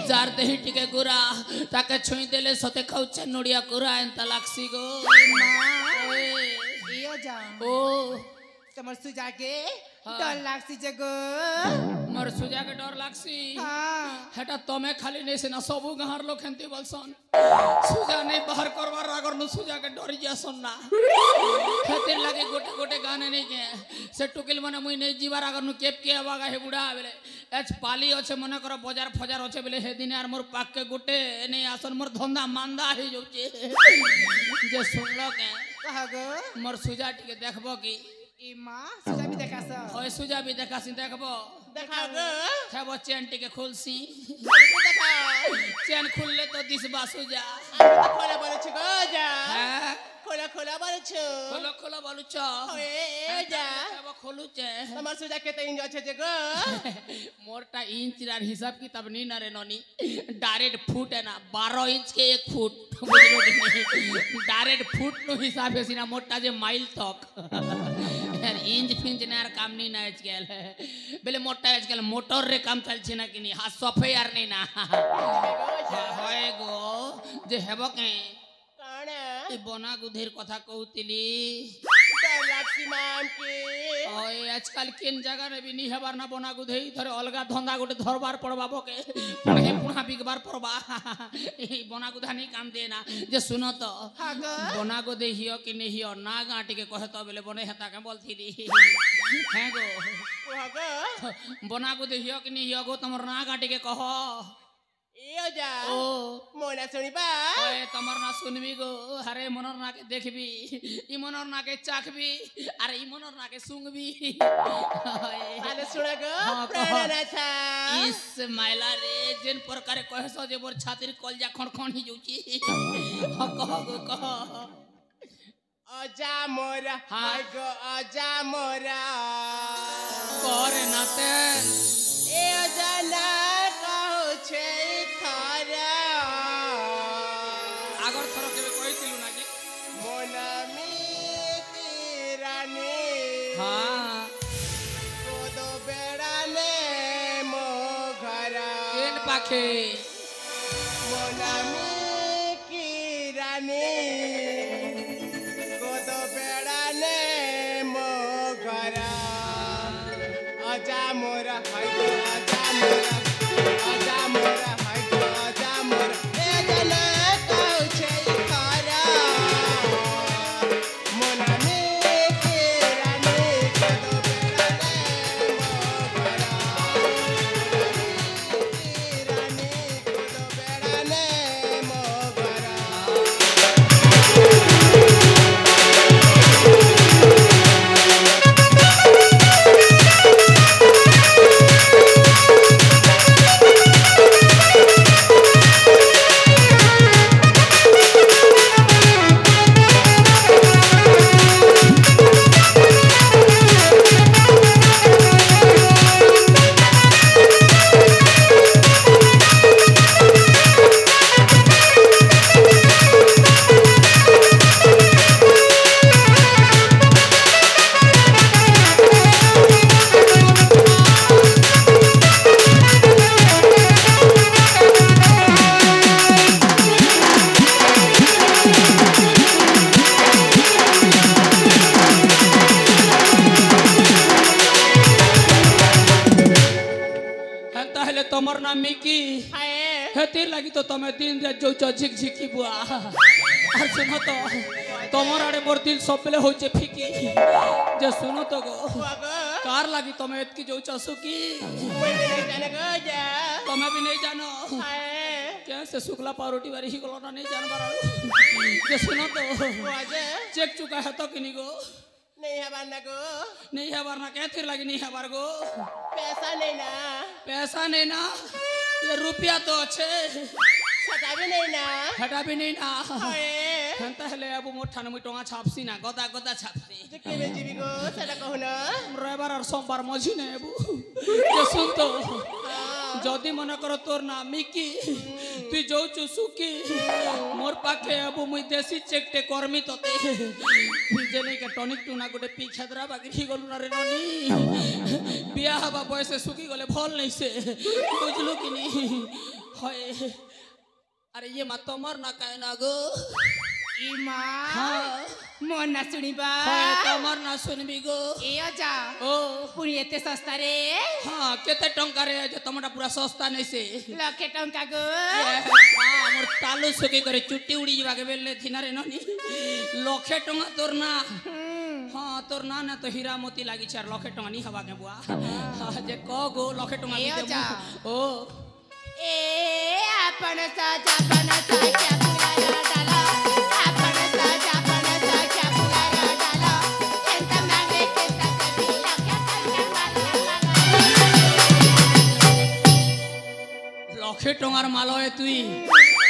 Jar देही टिके गुरा ताके छुई देले सते खाउचे नोडिया कुरा एंता लागसी गो इयो जा ओ तमर सुजा के डर लागसी जगो मोर सुजा के डर लागसी हां हेटा तमे खाली नै से न सबु गहर लोग खंती बलसन सुजा नै बाहर करवार रागर न सुजा के डर जासन ना खातिर लागे गोटे गोटे गाने नै के से टुकिल मने मुई नै जीवार आगर न केप के आवागा हे बुढ़ा बेले एच पाली अछे मने कर बाजार फजार अछे बेले हे दिन यार मोर पाक के गोटे नै आसन मोर धंधा मांदा हे जोचे जे सुनलो के कहा गो मोर सुजा टिके देखबो की ई मां सुजा भी देखास होय सुजा भी देखासी देखबो देखा गो थेबो चैन टिके खोलसी देखा चैन खुलले तो दिसबा सुजा खोला बोले छ गो जा हां खोला खोला बोले छ खोलो खोलो बोलु छ ए जा थेबो खोलु छे तमर सुजा के त इंज छ जगो मोरटा इंच रार हिसाब किताब नी ना रे ननी डायरेक्ट फुट है ना 12 इंच के 1 फुट बुझलो कि नहीं डायरेक्ट फुट नो हिसाब है सीना मोटा जे माइल तक यार इंच फिंच ने यार काम नी ना आज गेल बेले मोटा आज गेल मोटर रे काम चल छी ना कि नहीं हाथ सफे यार नहीं ना होय गो जे हेबो के कौन ई बना गुधीर कथा कहउतिली डर लागसी मान के ओए आजकल केन जगह रे भी नी हेबार ना बना गुधे धरे अलगा धंधा गोटे धरबार पड़बाबो के पुणे पुणा बिगबार पड़बा ई बना गुधा नहीं काम दे ना जे सुनो तो हां गो बना गुधे हियो कि नहीं हियो ना गाटी के कहे तो बेले बने हेता के बोलथीली हैं गो कहा गो बना गुधे हियो कि नहीं हियो गो तमर ना गाटी के कहो इयो जा ओ मोना सुनिबा ओए तमर ना सुनबी गो अरे मनर ना के देखबी ई मनर ना के चाखबी अरे ई मनर ना के सुंगबी आले सुना गो हाँ, प्राणना था इस माइला रे जिन प्रकार कहसो जे मोर छातिर कलजा खणखण ही जोची कह गो कह अजा मोरा हाँ। हाय गो अजा मोरा करे नाते ए अजा ना कहू छे थारा आगर थर केबे कहितिलु ना कि मोनामी की रानी हां कोदो बेड़ा ने मो घरा केन पाखे मोनामी की रानी कोदो बेड़ा ने मो घरा अजा मोरा हाय गो अजा मोरा अजा मोरा हाय गो अजा मोरा ए जना कहू छे थारा मोनामी की रानी कोदो बेड़ा ने मो घरा की रानी कोदो बेड़ा ने मो घरा हेता हेले तमर नाम मिकी हाय हेती लगी तो तमे दिन रे जो झिक झिकी बुआ और सुनो तो तमर आड़े मोर दिल सब बेले होचे फिकी जे सुनो तो गो वागो कार लगी तमे एतकी जो चसुकी कोई नहीं जाने गो जा तमे भी नहीं जानो हाय कैसे शुक्ला पारोटी वाली ही गलो ना नहीं जान बारा जे सुनो तो वाजे चेक चुका है तो किनी गो नहीं है बारना गो नहीं है बार ना क्या थिर लगी नहीं है बार गो पैसा नहीं ना पैसा नहीं ना ये रुपया तो अच्छे सटा भी नहीं ना हटा भी नहीं ना हाय हंता हेले अब मोठा न मुटोंगा छापसी ना गदा गदा छापसी जे के में जीवी गो सटा कहू ना रविवार और सोमवार मझी ने अब जे सुन तो जदी मन कर तोर ना मिकी तू जो चुसुकी मोर पाखे अब मुई देसी चेकटे कर्मी तते जे नहीं के टॉनिक टुना गोटे पी खेदरा बाकी ही गलु ना रे ननी बिया हवा बयसे सुकी गले भल नहीं से बुझलु कि नहीं হয় अरे ये मत तोमर ना कहना गो इमा हाँ मन ना सुनिबा হয় तोमर ना सुनबी गो ए अजा ओ पुरी एते सस्ता रे हाँ केते टंका रे जे तमरा पूरा सस्ता नहीं से लखे टंका गो हमर तालु सुके करे चुट्टी उड़ी जीवा के बेले थिना रे ननी लखे टंका तोर ना हाँ तोर ना ना तो हीरा मोती लागी चार लखे टंका नहीं हवा के बुआ जे क गो लखे टंका ए दे अजा ओ ए आपण साजा पण साजा पुलारा डाला आपण साजा पण साजा पुलारा डाला केंत मागे केंत कभी लखे टंका लखे टंगार मालो है तुई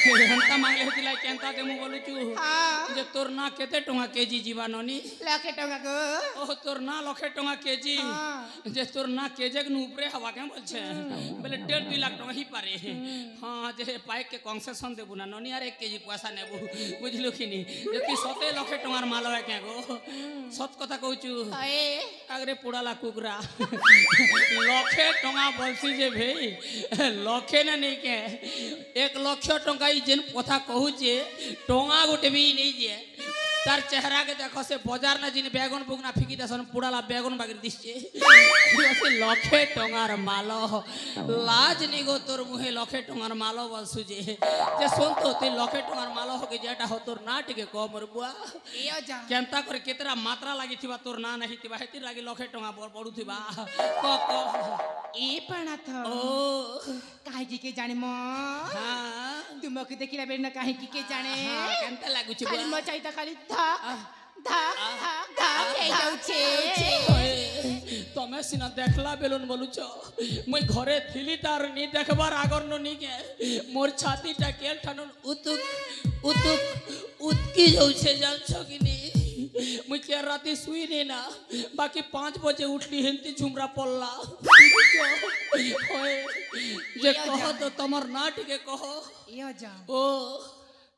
हंता मांगले हतिला केंता ते मु बोलु छु हां जे तोर ना केते टंगा केजी जीवा ननी लखे टंका गो ओ तोर ना लखे टंगा केजी जे तोर ना केजे के ऊपरे हवा के बोल छे बोले 1.5 लाख टंका ही पारे हां जे पाइक के कंसेशन देबु ना ननी यार 1 केजी पैसा नेबु बुझलु किनी जे तू सते लखे टंगार मालो है के गो सत कथा कहू छु ए आगरे पुडाला कुकरा लखे टंगा बोलसी जे भेई लखे ना नहीं के 1 लाख टंका जेन कथा कहू जे टंगा गोटे भी नहीं जे तार चेहरा के देखो से बाजार ना जिन बैगन बुगना फिकी दसन पुडाला बैगन बागिर दिसचे से लखे टंगार मालो लाज नहीं गो तोर मुहे लखे टंगार मालो बसु जे सुन तो ते लखे टंगार मालो हो के जेटा हो तोर ना टिके को मोर बुआ ए अजा केंता करे केतरा मात्रा लागी थिबा तोर ना नहीं थिबा हेती लागी लखे टंगा बड़ू थिबा क ए पणा थ ओ काहे के जाने म हां तुमको देखिला बेर न काहे के जाने केंता लागु छि खाली बुआ मचाई त खाली धक धक धक हे जाउ छे तमे सिना देखला बेलुन बोलु छ मैं घरे थिली तार नी देखबार आगर न नी के मोर छाती टा केल ठनन उतुक उतुक उतकी जाउ छे जान छ कि नी मैं के राती सुई नी ना बाकी 5 बजे उठली हिंती झुमरा पल्ला होए जे कहो तो तमर नाट के कहो ए अजा ओ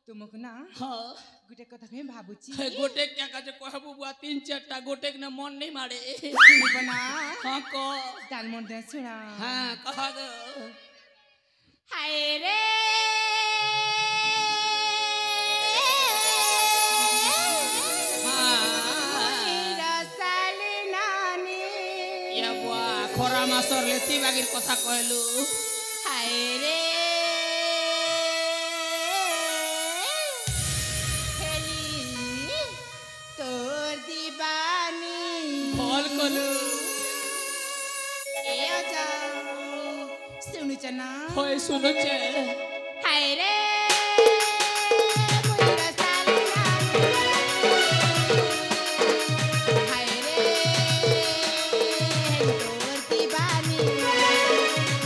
तुमको ना हां गुटे कथा के भाबुची गोटे क्या का जे कहबू बुआ 3-4 टा गोटे ने मन नहीं मारे बना हां को ताल मन दे सुना हां कहा गो हाय रे रसाली नानी या बुआ खोरा मासर लेती बागिर कथा कहलु हाय रे हेली तोर दीवानी बोल कलु ए अजा सुनु चना होय सुनु छे हाय रे मुई रसाली नानी हाय रे तोर दीवानी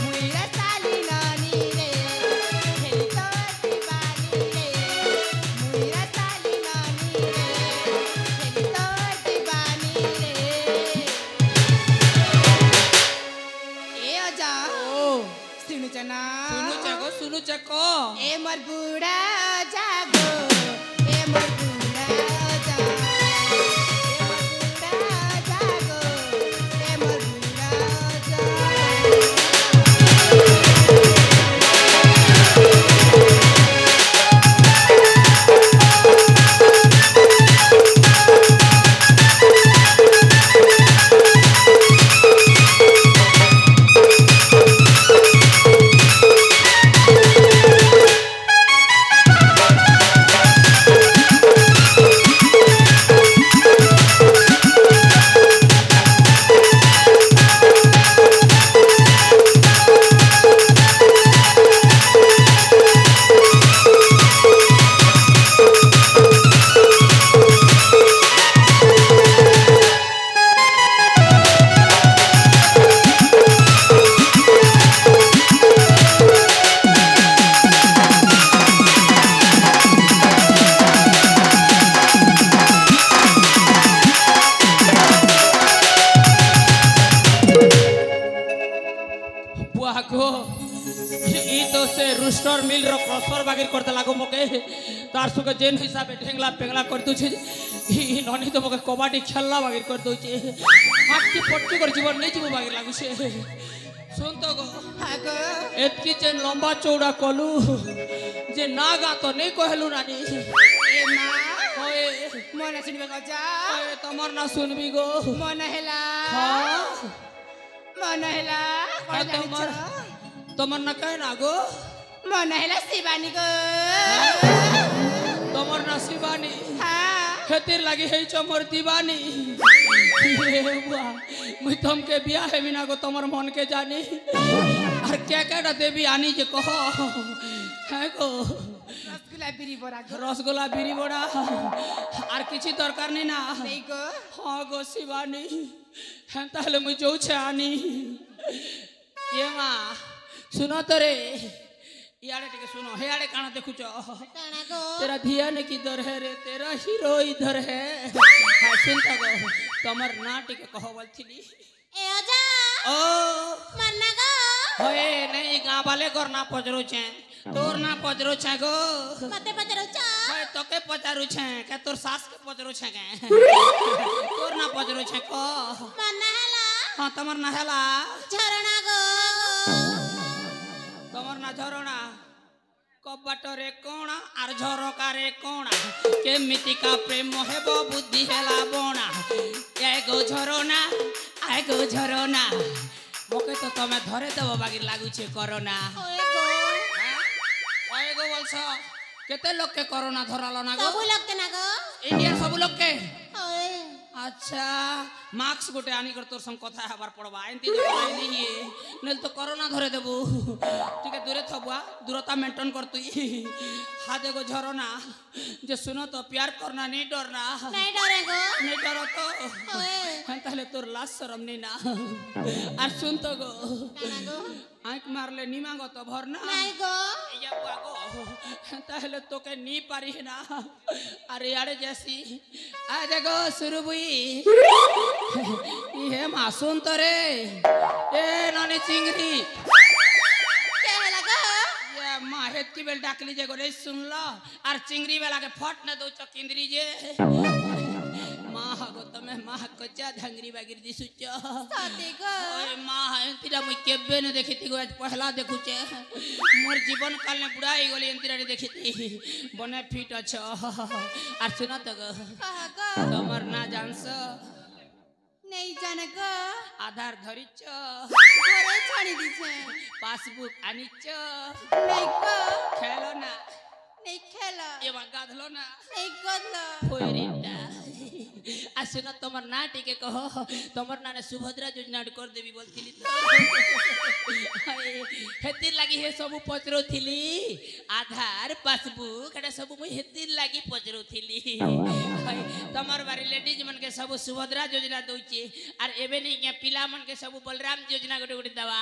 मुई रसाली नानी रे हे तोर दीवानी रे मुई रसाली नानी रे हे तोर दीवानी रे ए अजा ओ सुनु चना सुनु चको ए मोर बूढ़ा जागो ए मोर बूढ़ा जागो ए मोर बूढ़ा जागो ए मोर बूढ़ा जागो को ई तो से रूस्टर मिल रो क्रॉसर बागिर करते लागो मके तार सुके जेन हिसाब ढेंगला पेंगला कर दु छे ई ननी तो मके कबड्डी खेलला बागिर कर दउ छे हाथ की पट्टी कर जीवन नहीं जीव बागिर लागु छे सुन तो गो हां गो एतकी चेन लंबा चौड़ा कलू जे नागा तो नहीं कहलू नानी ए माँ ओए मन सुनबे को जा ओए तमर ना सुनबी गो मन हेला हाँ मन हेला हाँ, तमर ना कहे ना गो मन हेला शिवानी गो तमर ना शिवानी हाँ हेतिर लगी है चमर दीवानी ये बुआ मैं तुमके बियाह है बिना को तमर मन के जानी और क्या क्या देवी आनी जे कहो है गो रसगुल्ला बिरी बोरा गो रसगोला बिरी बड़ा और किसी दरकार नहीं ना नहीं गो हाँ गो शिवानी हैं ताहले मुझे जो छे आनी ये माँ सुनो तो रे यारे टिके सुनो हे यारे काना देखु चो काना गो तेरा ध्यान किधर है रे तेरा हीरो इधर है हाँ सुनता गो तमर ना टिके कहो बोलथिली ए ओजा ओ मन्ना गो होए नहीं गाँव वाले कर ना पजरो छे तोर ना पजरो छे गो मते पचरो चा होए तोके पचारू छे क्या तोर सास के पजरो छे के तोर ना पजरो छे को मन्ना हेला हाँ तमर ना हेला झरणा गो तमर ना झरोना कपट रे कोणा आर झरोका रे कोणा केमिति का प्रेम हेबो बुद्धि हेला बोणा ए गो झरोना आए गो झरोना मोके तो तमे धरे देबो बागी लागु छे कोरोना ओए गो ओए गो बोलछो केते लोग के कोरोना धरालो ना गो सब लोग के ना गो इंडिया सब लोग के ओए अच्छा मार्क्स गोटे आनी कर तोर संग कथा हबार पड़बा एंती तो भाई नहीं है नेल तो कोरोना धरे देबू ठीक है दूरे थबुआ दूरता मेंटेन कर तू हा देखो झरोना जे सुनो तो प्यार करना नहीं डरना नहीं डरे गो नहीं डरो तो ओए हम पहले तोर लाश शर्म नहीं ना और सुन तो गो काना गो आंख मार ले नी मांगो तो भरना नहीं गो या बुआ गो पहले तो के नी पारी है ना अरे यार जैसी आ देखो शुरू हुई ये मासूम तो रे ए नानी चिंगरी क्या हेला गो ये माहेत की बेल डाकली जे गो रे सुन लो और चिंगरी वाला के फट न दो चकिंद्री जे माँ गो तमे माँ कच्चा धंगरी बागिर दिसु च सते गो ओए माँ एंतिरा मुई केबे न देखिती गो आज पहला देखु छे मोर जीवन काल ने बुढ़ाई गली एंतिरा रे देखिती बने फिट अछ और सुना तो गो कहा गो तमर ना जानस नहीं जाने गो आधार धरी च घरे छाड़ी दी छे पासबुक आनी च नहीं गो खेलो ना नहीं खेला एवा गाधलो ना नहीं गोदलो फोयरिटा आ सुनो तमर ना टिके कहो तमर ना ने सुभद्रा योजना कर देबी बोलथिली तो हेतिर लागी हे सब पचरो थिली आधार पासबुक एटा सब मुई हेतिर लागी पचरो थिली तमर बारी लेडीज मन के सब सुभद्रा योजना दउची आर एबे नहीं के पिला मन के सब बलराम योजना गोटे गोटे दवा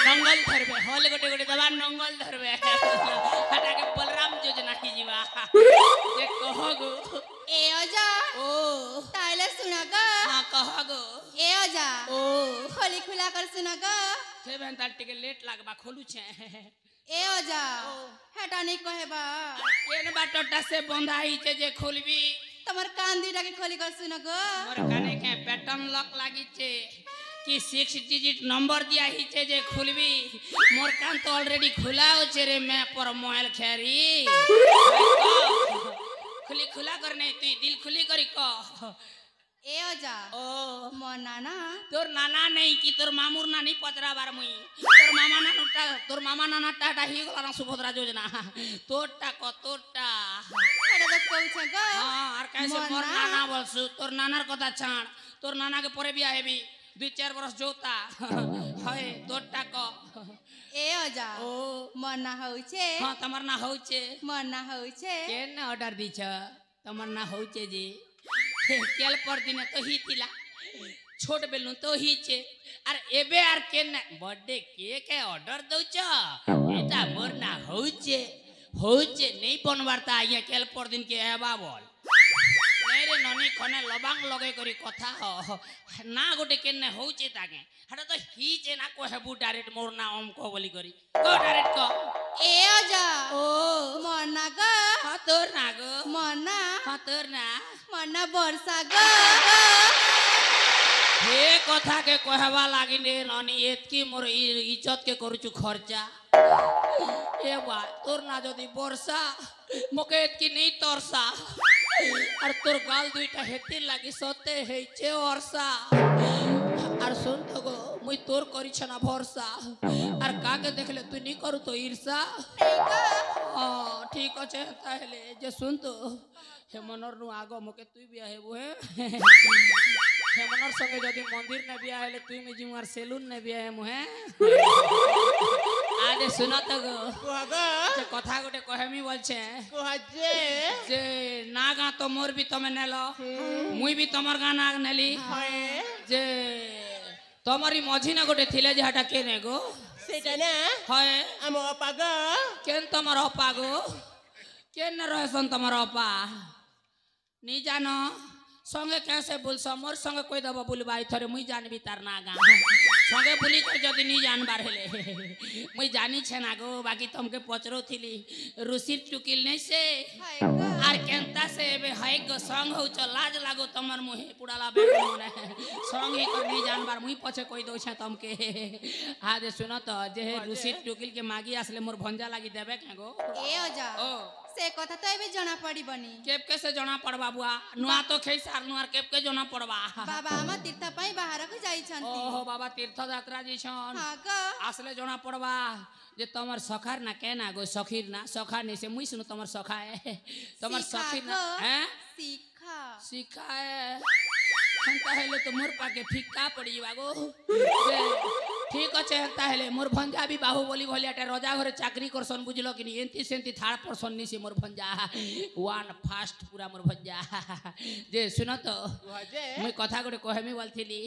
नंगल धरबे हल गोटे गोटे दवा नंगल धरबे हटा के बलराम योजना की जीवा जे कहो गो ए ओजा ओ ताइले सुना गो हाँ कहो गो ए ओजा ओ खोली खुला कर सुना गो थे बहन तार टिके लेट लागबा खोलू छे ए ओजा हेटा नहीं कहबा एन बाटोटा से बंधाई छे जे खोलबी तमर कान दीटा के खोली कर सुना गो मोर काने के पैटर्न लॉक लागी छे कि 6 डिजिट नंबर दिया ही छे जे खुलबी मोर कान तो ऑलरेडी खुला हो छे रे मैं पर मोबाइल खेरी खुली खुला करने तू दिल खुली करी को ए ओजा ओ मोर नाना तोर नाना नहीं कि तोर मामुर नानी पचरा बार मुई तोर मामा नाना टाटा ही गला ना सुभद्रा योजना तोरटा को तोरटा हेटा तो कहू गो हां और कैसे मोर नाना बोलसु तोर नानार कथा छाण तोर नाना के परे बिया हेबी 2-4 बरस जोता हाय तोरटा को ए ओजा ओ मोर ना होउ छे हां तमर ना होउ छे मोर ना होउ छे केन ऑर्डर दी छ तमर ना होउ छे जी केल पर दिन तो ही थिला छोट बेलु तो ही छे आर एबे आर केन बर्थडे केक के ऑर्डर दउ छ एटा मोर ना होउ छे नहीं बनवारता आइया केल पर दिन के हेबा बोल नहीं रे ननी खने लबांग लगे करी कथा हो ना गोटे केन होउ छे ताके हटा तो ही छे ना को हेबू डायरेक्ट मोर ना ओम को बोली करी को डायरेक्ट को ए ओजा ओ मोर ना गो हाँ तोर ना गो मोर ना हाँ तोर ना मोर ना बरसा गो हे ए कथा के कहवा लागी रे ननी एतकी मोर इज्जत के करूछु खर्चा ए बा तोर ना जदी बरसा मोके एतकी नहीं तरसा और तोर गाल दुईटा हेती लागी सते हेचे वर्षा और सुन तो गो मुई तोर करी छना भरसा और काके देखले तू नहीं करू तो ईर्षा ठीक আছে তাহলে যে শুন তো হেমনর নু আগো মকে তুই বিয়া হেবু হে হেমনর সঙ্গে যদি মন্দির নে বিয়া হেলে তুই মি জিমার সেলুন নে বিয়া হেমু হে আরে শুন তো গো কুহাগো যে কথা গোটে কহেমি বলছে কুহাজে যে না গা তো মোর বি তুমি নেল মুই বি তোমার গা না নেলি হয় যে তোমারই মঝি না গোটে থিলে যে হাটা কে নে গো সেটা না হয় আম অপাগো কেন তোমার অপা গো কেন রহেছন তোমার অপা নি জানো সঙ্গে কেসে বলছ মোর সঙ্গে কই দেব বলবা ইথরে মুই জানবি তার না গা সঙ্গে বলি কই যদি নি জানবার হেলে মুই জানি ছে না গো বাকি তোমকে পচরোথিলি রুসির টুকিল নাই সে আর কেনতা সে এবে হাই গো সঙ্গ হউছ লাজ লাগো তোমার মুহে পুড়ালা বেগ মনে সঙ্গ হি কর নি জানবার মুই পছে কই দউছে তোমকে আদে শুনো তো যে রুসির টুকিল के मागी আসলে মোর ভঞ্জা লাগি দেবে কে গো ए अजा ओ से कथा तो एबे जना पड़िबनी केप के से जना पड़बा बुआ नुआ तो खै सार नुआर केप के जना पड़बा बाबा हम तीर्थ पई बाहर को जाई छंती ओहो बाबा तीर्थ यात्रा जी छन हां ग আসলে जना पड़बा जे तमर सखार ना के ना गो सखीर ना सखा नहीं से मुई सुनो तमर सखा है तमर सखीर ना हैं सीखा सिखा है हंता हेले तो मोर पाके फिक्का पड़ी बागो ठीक अच्छे हंता हेले मोर भंजा भी बाहुबली भलियाटे रजा घरे चाकरी करसन बुझलो कि नहीं एंती सेंती थाड़ परसन नहीं से मोर भंजा वन फास्ट पूरा मोर भंजा जे सुनो तो কুহাজে मुई कथा गोटे कहमी बोलथिली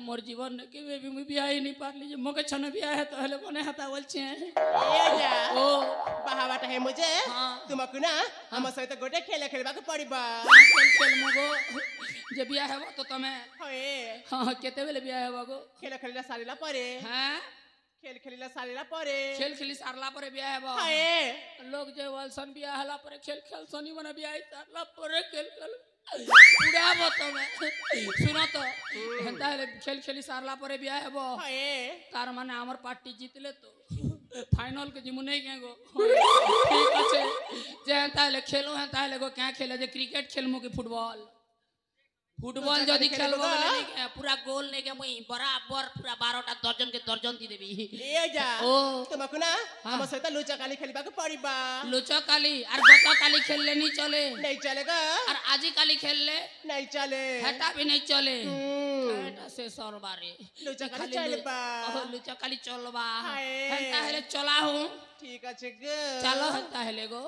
मोर जीवन के भी मुई बियाह ही नहीं पारली जे मोके छने बियाह है तो हेले कोने हता बोलछे এ যা ओ বাহাবাটা হে মুজে हाँ। তোমাকে না আমার সহিত গোটে খেলা খেলবাকে পড়িবা खेल खेल मगो जे बियाह हेबो तो तमे হয় हां केते बेले बियाह हेबो गो খেলা খেলিলা সারিলা পরে हैं খেল খেলিলা সারিলা পরে खेल खेली सारला पर बियाह हेबो হয় लोग जे वलसन बियाह हला पर खेल खेल सनी बना बियाह सारला पर खेल खेल पूरा बतमे सुनो तो हेंता हेले खेल खेली सारला पर बियाह हेबो হয় तार माने हमर पार्टी जीतले तो फाइनल के जिमु नहीं गेगो ठीक আছে जे हेंता हेले खेलो हेंता हेले गो क्या खेले जे क्रिकेट खेलमु कि फुटबॉल फुटबॉल जदी खेलबो बोले नहीं के पूरा गोल नहीं के मुई बराबर पूरा 12टा दर्जन के दर्जन दी देबी এ যা ओ তোমাকে না আমার সহিত লুচাকালি খেলবাকে পড়িবা लुचो काली और गतो काली खेलले नहीं चले नहीं चलेगा और आजी काली खेलले नहीं चले हेटा भी नहीं चले हेटा से सरबारे लुचा काली चलबा लुचो काली चलबा हाय। हेटा हेले चला हूं ठीक আছে গো चलो हेटा हेले गो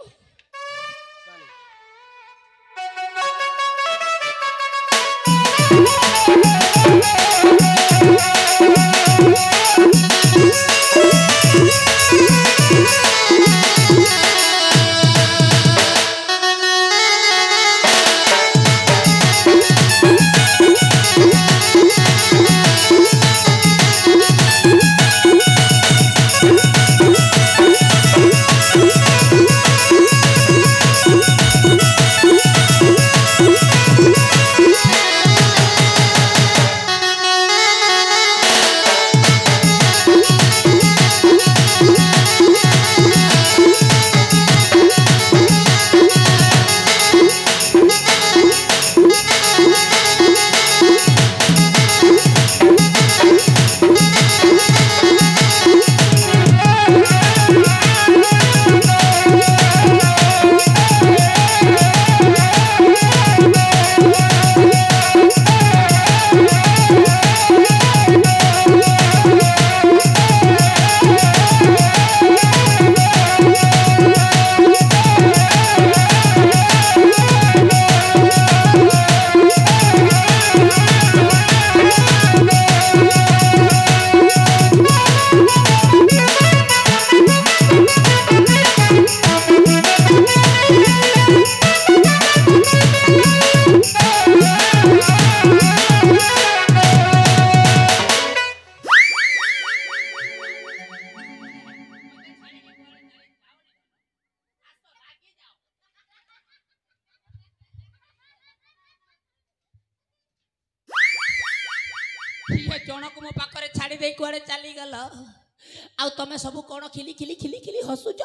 ये जनक मो पाखरे छाड़ी दे कुआडे चली गल आ तमे सब कोन खिली खिली खिली खिली हसुच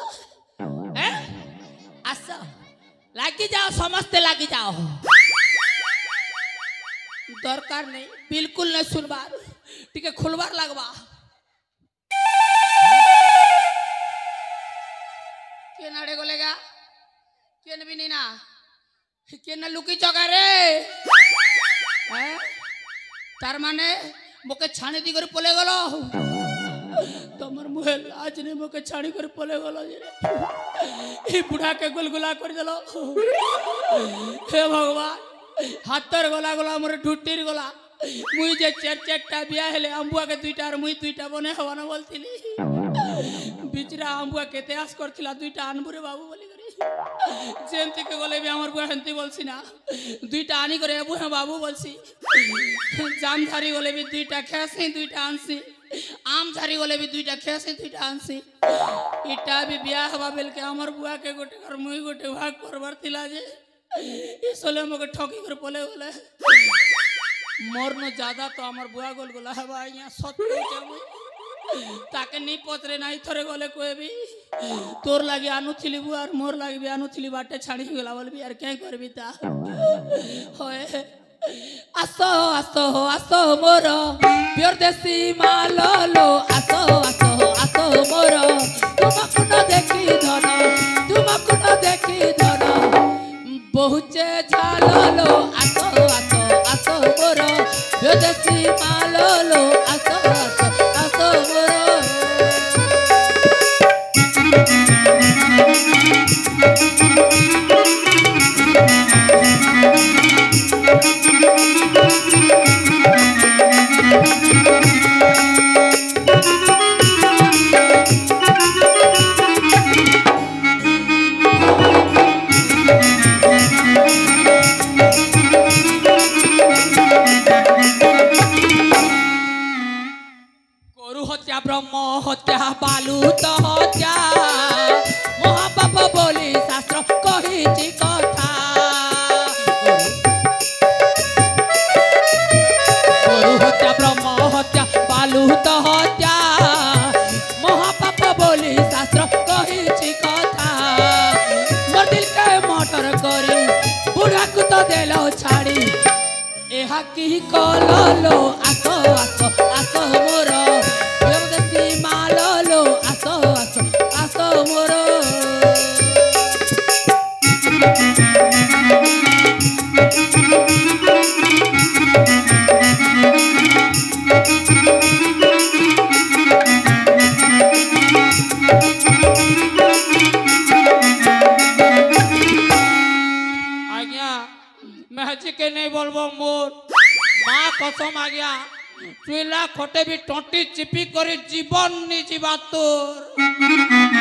हैं आस लागी जाओ समस्ते लागी जाओ दरकार नहीं बिल्कुल नहीं सुनबार टिके खुलबार लगबा के नाड़े गोलेगा केन भी नहीं ना केन लुकी जगह रे हैं तार माने मोके छाणी दी कर पले गलो तमर मुहे लाज ने मोके छाणी कर पले गलो जे ई बुढ़ा के गुलगुला कर देलो हे भगवान हाथर गला गला मोर ढुटीर गला मुई जे चेरचेटा बिया हेले अंबुआ के दुईटा और मुई दुईटा बने हवाना बोलतिली बिचरा अंबुआ केते आस करथिला दुईटा अनबुरे बाबू बोली करी जेंती के गले भी हमर बुआ हंती बोलसी ना दुईटा आनी करे अबू है बाबू बोलसी जामधारी गले भी दुईटा खेसी दुईटा आनसी आम झारी गले भी दुईटा खेसी दुईटा आनसी इटा भी बिया हवा बेल के हमर बुआ के गोटे कर मुई गोटे भाग करबर थिला जे इसले मके ठकी कर पले बोले मोर न ज्यादा तो हमर बुआ गोल गोला हवा यहाँ सत्य मुई ताके नहीं पतरे नहीं थरे गले कोई भी तोर लागी आनु थिली बुआ और मोर लागी भी आनु थिली बाटे छाड़ी गला बोल भी यार क्या करबी ता होए आसो आसो आसो मोर प्योर देसी माललो आसो आसो आसो मोर तुमको न देखी धन तुमको न देखी धन बहुचे झाललो आसो आसो आसो मोर प्योर देसी माललो आसो आसो आसो मोर ब्रह्म हत्या बालू तो हत्या महापाप बोली शास्त्र कही कथा गुरु हत्या ब्रह्म हत्या बालू तो हत्या महापाप बोली शास्त्र कही कथा मोर दिल के मोटर करी बुढ़ा को तो देलो छाड़ी एहा की कललो आसो आसो आसो मोर माललो आसो आसो आसो मोर आज्ञा मैं के नहीं बोलबो मोर माँ कसम आज्ञा चुला खोटे भी टोटी चिपी कर जीवन नहीं जीवा तोर